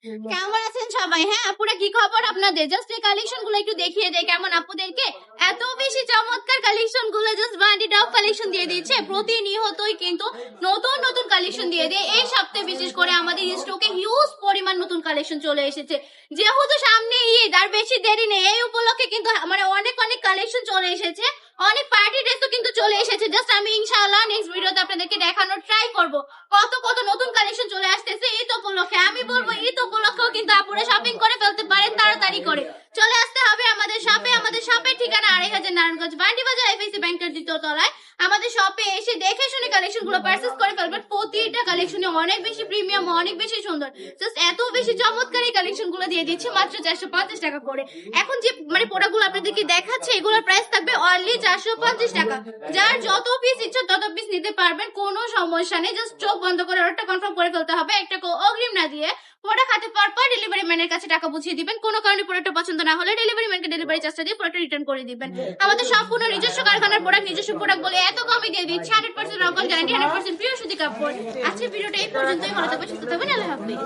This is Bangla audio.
কেমন আছেন সবাই? হ্যাঁ আপুরা, কি খবর আপনাদের? জাস্ট এই কালেকশন গুলো একটু দেখিয়ে দেয় কেমন আপুদেরকে। এত বেশি চমৎকার কালেকশন গুলো, জাস্ট বান্ডি টপ কালেকশন দিয়ে দিচ্ছে প্রতিনিয়তই, কিন্তু নতুন নতুন কালেকশন দিয়ে দেয়। এই সপ্তাহে বিশেষ করে আমাদের স্টকে হিউজ পরিমাণ নতুন কালেকশন চলে এসেছে। যেহেতু সামনে ঈদ, আর বেশি দেরি নেই, এই উপলক্ষে কিন্তু মানে অনেক অনেক কালেকশন চলে এসেছে, অনেক পার্টি ড্রেসও কিন্তু চলে এসেছে। জাস্ট আমি ইনশাআল্লাহ নেক্সট ভিডিওতে আপনাদেরকে দেখানোর ট্রাই করব কত কত নতুন কালেকশন চলে আসতেছে ঈদ উপলক্ষে। আমি বলবো ঈদ উপলক্ষেও কিন্তু আপুরা শপিং করে ফেলতে পারেন তাড়াতাড়ি করে। চলে আসতে হবে আমাদের শপে। আমাদের শপের ঠিকানা 2500 নারায়ণগঞ্জ বান্ডি বাজার, এফএসি ব্যাংকের দ্বিতীয় তলায়। আমাদের শপে এসে দেখে শুনে কালেকশন গুলো পারচেজ করে ফেলবেন। প্রতিটা কালেকশনে অনেক বেশি প্রিমিয়াম, অনেক বেশি সুন্দর, জাস্ট এত বেশি চমৎকার এই কালেকশন গুলো দিয়ে দিচ্ছি মাত্র 450 টাকা করে। এখন যে মানে প্রোডাক্ট গুলো আপনাদেরকে দেখাচ্ছে, এগুলোর প্রাইস থাকবে অনলি 450 টাকা। যার যত পিস ইচ্ছা তত পিস নিতে পারবেন, কোনো সমস্যা নেই। জাস্ট চোখ বন্ধ করে অর্ডারটা কনফার্ম করে ফেলতে হবে, একটা অগ্রিম না দিয়ে। প্রোডাক্ট হাতে পাওয়ার পর ডেলিভারি ম্যানের কাছে টাকা বুঝিয়ে দিবেন। কোনো কারণে প্রোডাক্টটা পছন্দ না হলে ডেলিভারি ম্যানকে ডেলিভারি চার্জটা দিয়ে প্রোডাক্ট রিটার্ন করে দিবেন। আমাদের সম্পূর্ণ নিজস্ব কারখানার প্রোডাক্ট, নিজস্ব প্রোডাক্ট বলে এত কমে দিয়ে দিচ্ছি। 100% রকল গ্যারান্টি, 100% প্রিয় সুতি কাপড়। আজকের ভিডিওটা এই পর্যন্তই। ভালো থাকবেন, সুস্থ থাকবেন, আল্লাহ হাফেজ।